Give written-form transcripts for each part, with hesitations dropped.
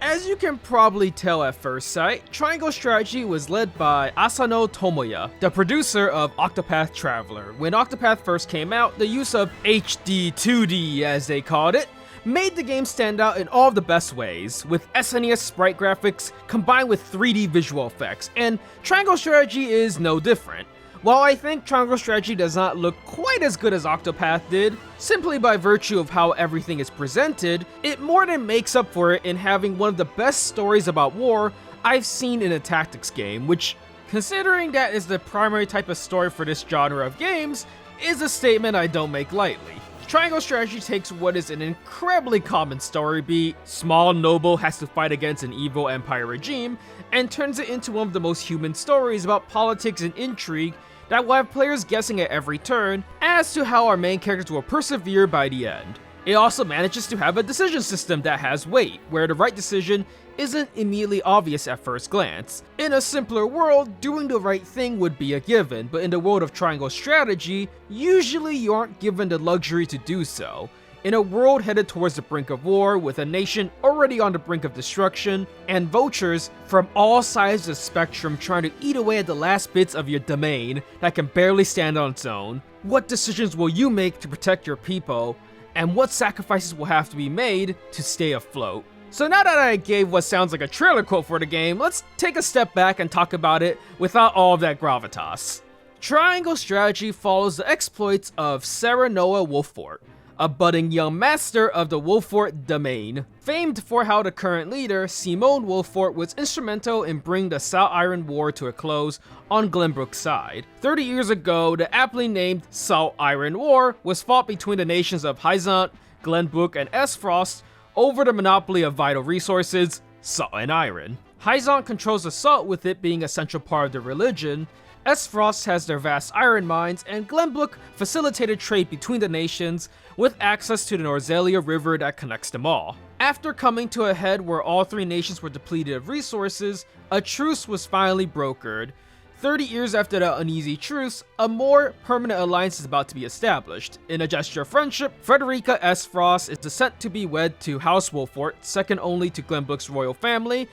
As you can probably tell at first sight, Triangle Strategy was led by Asano Tomoya, the producer of Octopath Traveler. When Octopath first came out, the use of HD 2D, as they called it, made the game stand out in all of the best ways, with SNES sprite graphics combined with 3D visual effects, and Triangle Strategy is no different. While I think Triangle Strategy does not look quite as good as Octopath did, simply by virtue of how everything is presented, it more than makes up for it in having one of the best stories about war I've seen in a tactics game, which, considering that is the primary type of story for this genre of games, is a statement I don't make lightly. Triangle Strategy takes what is an incredibly common story beat, small noble has to fight against an evil empire regime, and turns it into one of the most human stories about politics and intrigue that will have players guessing at every turn as to how our main characters will persevere by the end. It also manages to have a decision system that has weight, where the right decision isn't immediately obvious at first glance. In a simpler world, doing the right thing would be a given, but in the world of Triangle Strategy, usually you aren't given the luxury to do so. In a world headed towards the brink of war, with a nation already on the brink of destruction, and vultures from all sides of the spectrum trying to eat away at the last bits of your domain that can barely stand on its own, what decisions will you make to protect your people, and what sacrifices will have to be made to stay afloat? So now that I gave what sounds like a trailer quote for the game, let's take a step back and talk about it without all of that gravitas. Triangle Strategy follows the exploits of Serenoa Wolffort, a budding young master of the Wolffort domain, famed for how the current leader, Simone Wolffort, was instrumental in bringing the Salt Iron War to a close on Glenbrook's side. 30 years ago, the aptly named Salt Iron War was fought between the nations of Hyzant, Glenbrook, and Esfrost over the monopoly of vital resources, salt and iron. Hyzant controls the salt, with it being a central part of their religion. Esfrost has their vast iron mines, and Glenbrook facilitated trade between the nations with access to the Norzelia river that connects them all. After coming to a head where all three nations were depleted of resources, a truce was finally brokered. 30 years after the uneasy truce, a more permanent alliance is about to be established. In a gesture of friendship, Frederica Esfrost is sent to be wed to House Wolffort, second only to Glenbrook's royal family,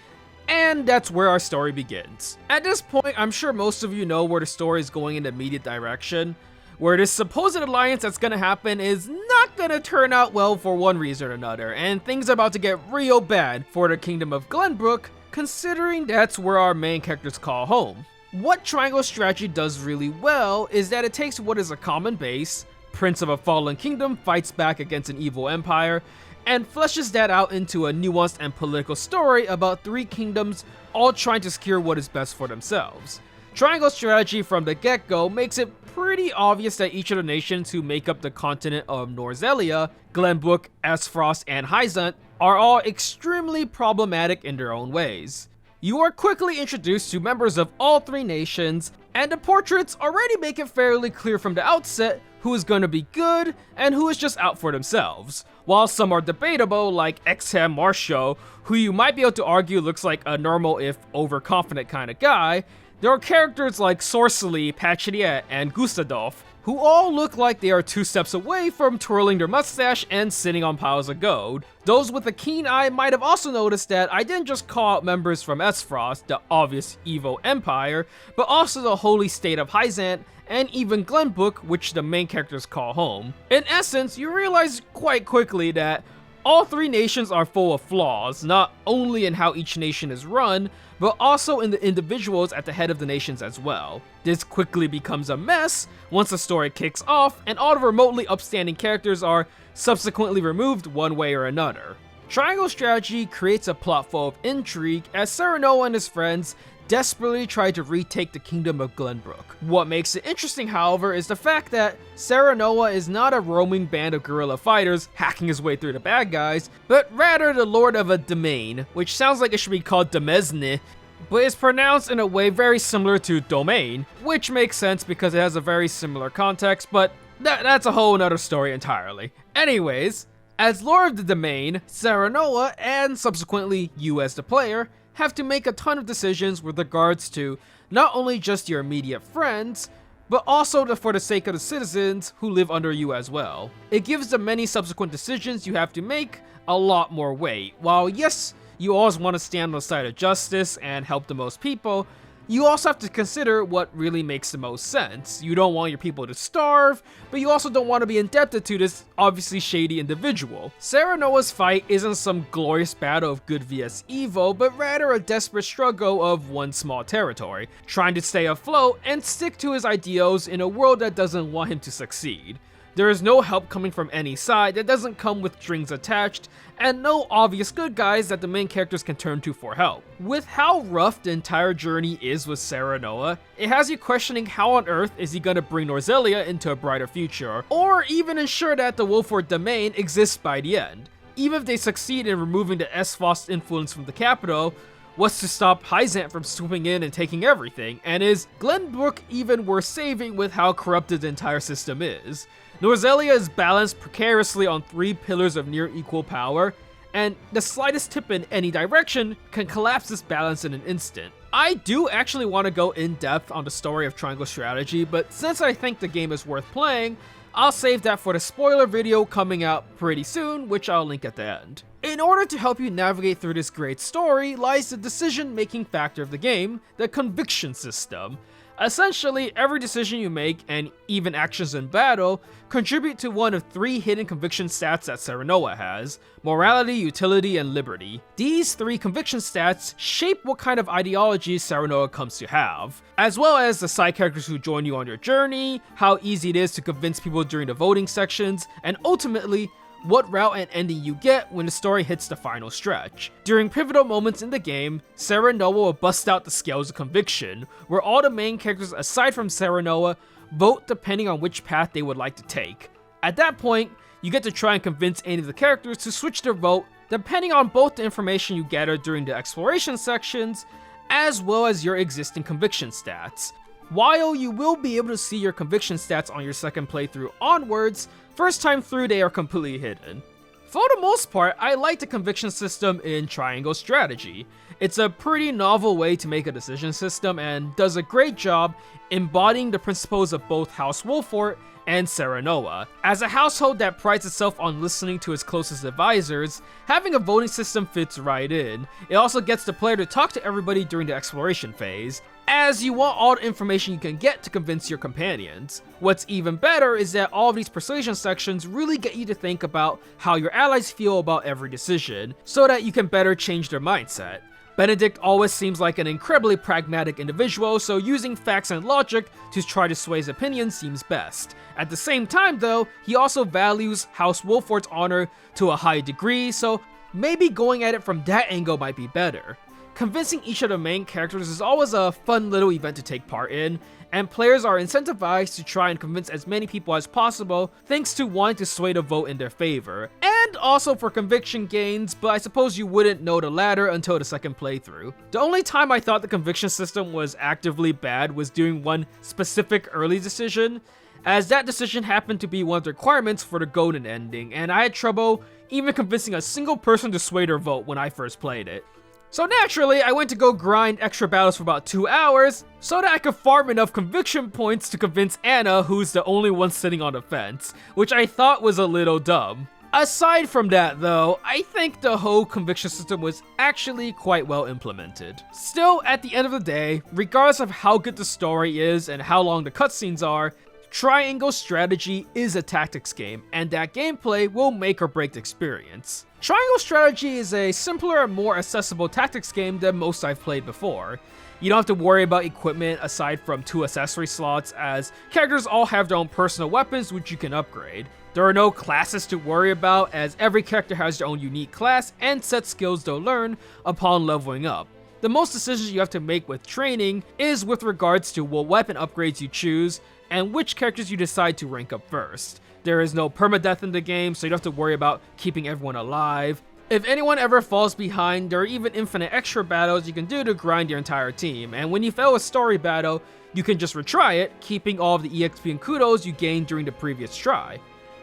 and that's where our story begins. At this point, I'm sure most of you know where the story is going in the immediate direction, where this supposed alliance that's gonna happen is not gonna turn out well for one reason or another, and things are about to get real bad for the Kingdom of Glenbrook, considering that's where our main characters call home. What Triangle Strategy does really well is that it takes what is a common base, Prince of a Fallen Kingdom fights back against an evil empire, and fleshes that out into a nuanced and political story about three kingdoms all trying to secure what is best for themselves. Triangle Strategy from the get-go makes it pretty obvious that each of the nations who make up the continent of Norzelia, Glenbrook, Esfrost, and Hyzant, are all extremely problematic in their own ways. You are quickly introduced to members of all three nations, and the portraits already make it fairly clear from the outset who is going to be good and who is just out for themselves. While some are debatable, like Exham Marshall, who you might be able to argue looks like a normal if overconfident kind of guy, there are characters like Sorcelli, Pacheliet, and Gustadolf, who all look like they are two steps away from twirling their mustache and sitting on piles of gold. Those with a keen eye might have also noticed that I didn't just call out members from Esfrost, the obvious evil empire, but also the holy state of Hyzant, and even Glenbrook, which the main characters call home. In essence, you realize quite quickly that all three nations are full of flaws, not only in how each nation is run, but also in the individuals at the head of the nations as well. This quickly becomes a mess once the story kicks off, and all the remotely upstanding characters are subsequently removed one way or another. Triangle Strategy creates a plot full of intrigue as Serenoa and his friends desperately try to retake the Kingdom of Glenbrook. What makes it interesting, however, is the fact that Serenoa is not a roaming band of guerrilla fighters hacking his way through the bad guys, but rather the lord of a domain, which sounds like it should be called Demesne, but is pronounced in a way very similar to domain, which makes sense because it has a very similar context, but that's a whole nother story entirely. Anyways, as lord of the domain, Serenoa, and subsequently you as the player, have to make a ton of decisions with regards to not only just your immediate friends, but also for the sake of the citizens who live under you as well. It gives the many subsequent decisions you have to make a lot more weight. While yes, you always want to stand on the side of justice and help the most people, you also have to consider what really makes the most sense. You don't want your people to starve, but you also don't want to be indebted to this obviously shady individual. Serenoa's fight isn't some glorious battle of good vs evil, but rather a desperate struggle of one small territory, trying to stay afloat and stick to his ideals in a world that doesn't want him to succeed. There is no help coming from any side that doesn't come with strings attached, and no obvious good guys that the main characters can turn to for help. With how rough the entire journey is with Serenoa, it has you questioning how on earth is he gonna bring Norzelia into a brighter future, or even ensure that the Wolford domain exists by the end. Even if they succeed in removing the S-Foss influence from the capital, what's to stop Hyzant from swooping in and taking everything? And is Glenbrook even worth saving with how corrupted the entire system is? Norzelia is balanced precariously on 3 pillars of near equal power, and the slightest tip in any direction can collapse this balance in an instant. I do actually want to go in depth on the story of Triangle Strategy, but since I think the game is worth playing, I'll save that for the spoiler video coming out pretty soon, which I'll link at the end. In order to help you navigate through this great story lies the decision-making factor of the game, the conviction system. Essentially, every decision you make, and even actions in battle, contribute to one of 3 hidden conviction stats that Serenoa has: morality, utility, and liberty. These 3 conviction stats shape what kind of ideology Serenoa comes to have, as well as the side characters who join you on your journey, how easy it is to convince people during the voting sections, and ultimately, what route and ending you get when the story hits the final stretch. During pivotal moments in the game, Serenoa will bust out the scales of conviction, where all the main characters aside from Serenoa vote depending on which path they would like to take. At that point, you get to try and convince any of the characters to switch their vote depending on both the information you gather during the exploration sections, as well as your existing conviction stats. While you will be able to see your conviction stats on your second playthrough onwards, first time through they are completely hidden. For the most part, I like the conviction system in Triangle Strategy. It's a pretty novel way to make a decision system and does a great job embodying the principles of both House Wolford and Serenoa. As a household that prides itself on listening to its closest advisors, having a voting system fits right in. It also gets the player to talk to everybody during the exploration phase, as you want all the information you can get to convince your companions. What's even better is that all of these persuasion sections really get you to think about how your allies feel about every decision, so that you can better change their mindset. Benedict always seems like an incredibly pragmatic individual, so using facts and logic to try to sway his opinion seems best. At the same time though, he also values House Wolford's honor to a high degree, so maybe going at it from that angle might be better. Convincing each of the main characters is always a fun little event to take part in, and players are incentivized to try and convince as many people as possible thanks to wanting to sway the vote in their favor, and also for conviction gains, but I suppose you wouldn't know the latter until the second playthrough. The only time I thought the conviction system was actively bad was doing one specific early decision, as that decision happened to be one of the requirements for the golden ending, and I had trouble even convincing a single person to sway their vote when I first played it. So naturally, I went to go grind extra battles for about 2 hours, so that I could farm enough conviction points to convince Anna, who's the only one sitting on the fence, which I thought was a little dumb. Aside from that though, I think the whole conviction system was actually quite well implemented. Still, at the end of the day, regardless of how good the story is and how long the cutscenes are, Triangle Strategy is a tactics game, and that gameplay will make or break the experience. Triangle Strategy is a simpler and more accessible tactics game than most I've played before. You don't have to worry about equipment aside from 2 accessory slots, as characters all have their own personal weapons which you can upgrade. There are no classes to worry about, as every character has their own unique class and set skills they'll learn upon leveling up. The most decisions you have to make with training is with regards to what weapon upgrades you choose, and which characters you decide to rank up first. There is no permadeath in the game, so you don't have to worry about keeping everyone alive. If anyone ever falls behind, there are even infinite extra battles you can do to grind your entire team, and when you fail a story battle, you can just retry it, keeping all of the EXP and kudos you gained during the previous try.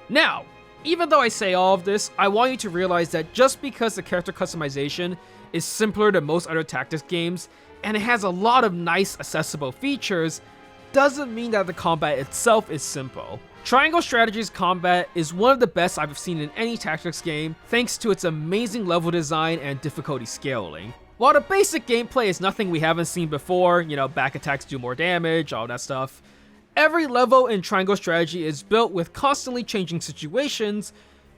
Now, even though I say all of this, I want you to realize that just because the character customization is simpler than most other tactics games, and it has a lot of nice accessible features, doesn't mean that the combat itself is simple. Triangle Strategy's combat is one of the best I've seen in any tactics game, thanks to its amazing level design and difficulty scaling. While the basic gameplay is nothing we haven't seen before, back attacks do more damage, all that stuff, every level in Triangle Strategy is built with constantly changing situations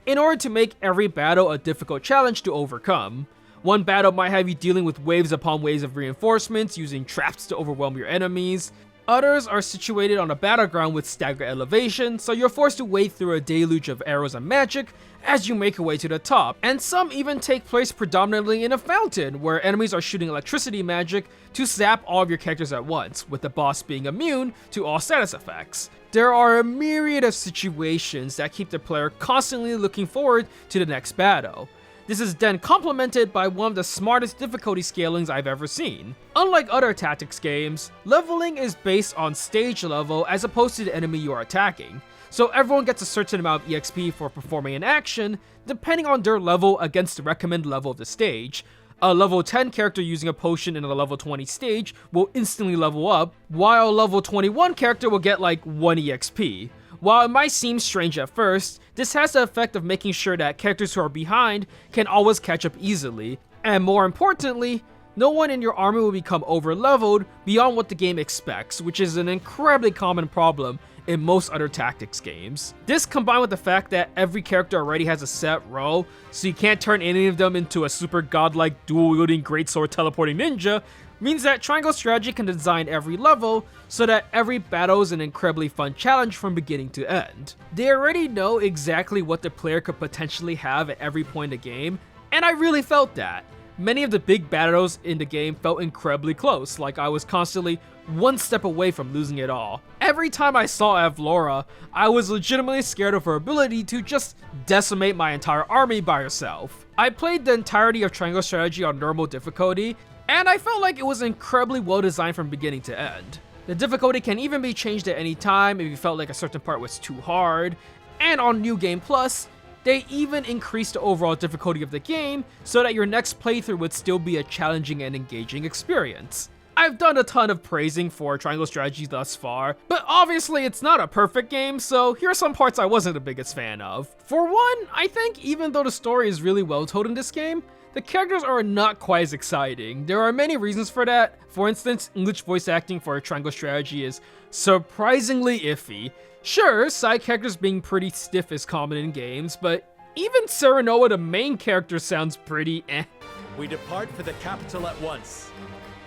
in order to make every battle a difficult challenge to overcome. One battle might have you dealing with waves upon waves of reinforcements, using traps to overwhelm your enemies. Others are situated on a battleground with staggered elevation, so you're forced to wade through a deluge of arrows and magic as you make your way to the top. And some even take place predominantly in a fountain, where enemies are shooting electricity magic to zap all of your characters at once, with the boss being immune to all status effects. There are a myriad of situations that keep the player constantly looking forward to the next battle. This is then complemented by one of the smartest difficulty scalings I've ever seen. Unlike other tactics games, leveling is based on stage level as opposed to the enemy you are attacking, so everyone gets a certain amount of EXP for performing an action, depending on their level against the recommended level of the stage. A level 10 character using a potion in a level 20 stage will instantly level up, while a level 21 character will get like 1 EXP. While it might seem strange at first, this has the effect of making sure that characters who are behind can always catch up easily, and more importantly, no one in your army will become over-leveled beyond what the game expects, which is an incredibly common problem in most other tactics games. This, combined with the fact that every character already has a set role, so you can't turn any of them into a super godlike dual-wielding greatsword teleporting ninja, means that Triangle Strategy can design every level so that every battle is an incredibly fun challenge from beginning to end. They already know exactly what the player could potentially have at every point in the game, and I really felt that. Many of the big battles in the game felt incredibly close, like I was constantly one step away from losing it all. Every time I saw Avlora, I was legitimately scared of her ability to just decimate my entire army by herself. I played the entirety of Triangle Strategy on normal difficulty, and I felt like it was incredibly well designed from beginning to end. The difficulty can even be changed at any time if you felt like a certain part was too hard, and on New Game Plus, they even increased the overall difficulty of the game so that your next playthrough would still be a challenging and engaging experience. I've done a ton of praising for Triangle Strategy thus far, but obviously it's not a perfect game, so here are some parts I wasn't the biggest fan of. For one, I think even though the story is really well told in this game, the characters are not quite as exciting. There are many reasons for that. For instance, English voice acting for Triangle Strategy is surprisingly iffy. Sure, side characters being pretty stiff is common in games, but even Serenoa, the main character, sounds pretty eh. We depart for the capital at once.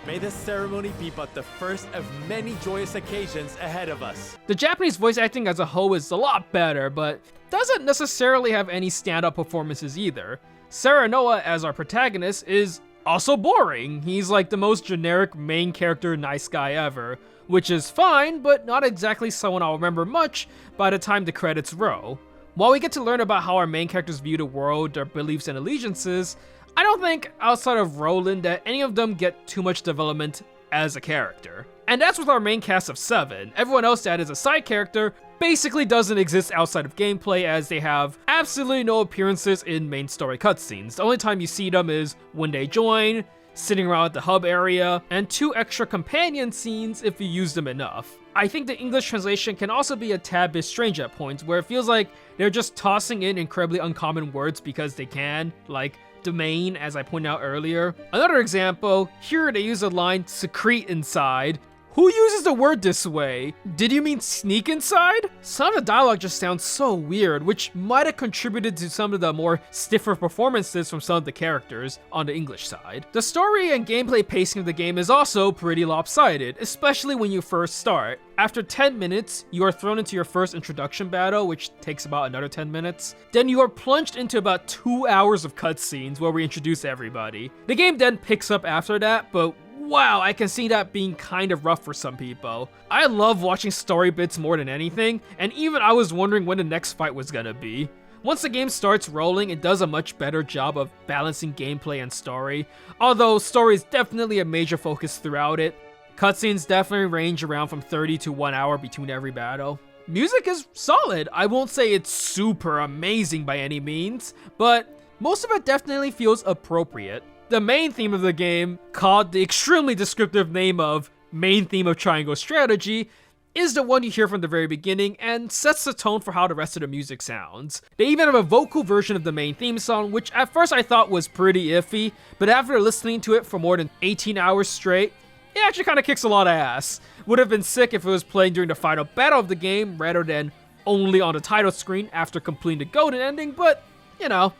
May this ceremony be but the first of many joyous occasions ahead of us. The Japanese voice acting as a whole is a lot better, but doesn't necessarily have any stand-up performances either. Serenoa, as our protagonist, is also boring. He's like the most generic main character nice guy ever, which is fine, but not exactly someone I'll remember much by the time the credits roll. While we get to learn about how our main characters view the world, their beliefs and allegiances, I don't think, outside of Roland, that any of them get too much development as a character. And that's with our main cast of 7. Everyone else that is a side character basically doesn't exist outside of gameplay, as they have absolutely no appearances in main story cutscenes. The only time you see them is when they join, sitting around at the hub area, and 2 extra companion scenes if you use them enough. I think the English translation can also be a tad bit strange at points, where it feels like they're just tossing in incredibly uncommon words because they can, like domain, as I pointed out earlier. Another example, here they use the line secrete inside. Who uses the word this way? Did you mean sneak inside? Some of the dialogue just sounds so weird, which might have contributed to some of the more stiffer performances from some of the characters on the English side. The story and gameplay pacing of the game is also pretty lopsided, especially when you first start. After 10 minutes, you are thrown into your first introduction battle, which takes about another 10 minutes. Then you are plunged into about 2 hours of cutscenes where we introduce everybody. The game then picks up after that, but wow, I can see that being kind of rough for some people. I love watching story bits more than anything, and even I was wondering when the next fight was gonna be. Once the game starts rolling, it does a much better job of balancing gameplay and story, although story is definitely a major focus throughout it. Cutscenes definitely range around from 30 to 1 hour between every battle. Music is solid. I won't say it's super amazing by any means, but most of it definitely feels appropriate. The main theme of the game, called the extremely descriptive name of Main Theme of Triangle Strategy, is the one you hear from the very beginning and sets the tone for how the rest of the music sounds. They even have a vocal version of the main theme song, which at first I thought was pretty iffy, but after listening to it for more than 18 hours straight, it actually kind of kicks a lot of ass. Would have been sick if it was playing during the final battle of the game rather than only on the title screen after completing the golden ending, but, you know,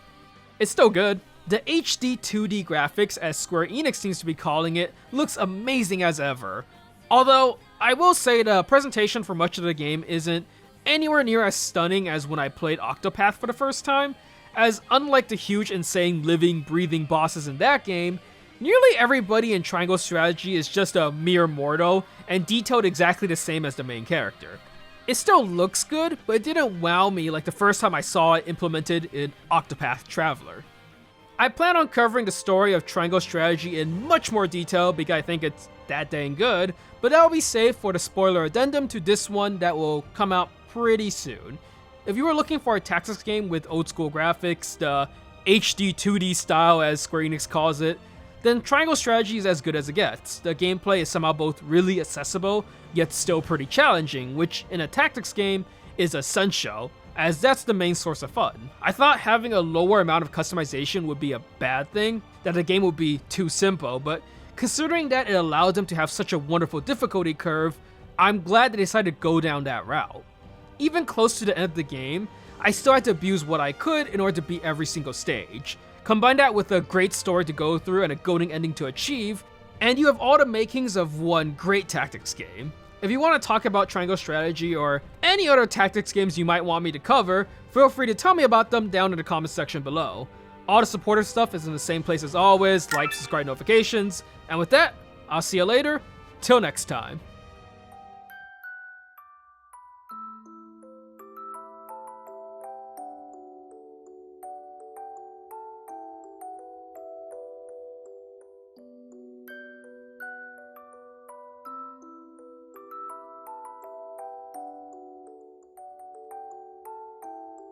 it's still good. The HD 2D graphics, as Square Enix seems to be calling it, looks amazing as ever. Although, I will say the presentation for much of the game isn't anywhere near as stunning as when I played Octopath for the first time, as unlike the huge, insane, living, breathing bosses in that game, nearly everybody in Triangle Strategy is just a mere mortal and detailed exactly the same as the main character. It still looks good, but it didn't wow me like the first time I saw it implemented in Octopath Traveler. I plan on covering the story of Triangle Strategy in much more detail because I think it's that dang good, but that'll be saved for the spoiler addendum to this one that will come out pretty soon. If you were looking for a tactics game with old school graphics, the HD 2D style as Square Enix calls it, then Triangle Strategy is as good as it gets. The gameplay is somehow both really accessible, yet still pretty challenging, which in a tactics game is essential, as that's the main source of fun. I thought having a lower amount of customization would be a bad thing, that the game would be too simple, but considering that it allowed them to have such a wonderful difficulty curve, I'm glad they decided to go down that route. Even close to the end of the game, I still had to abuse what I could in order to beat every single stage. Combine that with a great story to go through and a golden ending to achieve, and you have all the makings of one great tactics game. If you want to talk about Triangle Strategy or any other tactics games you might want me to cover, feel free to tell me about them down in the comment section below. All the supporter stuff is in the same place as always, like, subscribe, notifications, and with that, I'll see you later, till next time.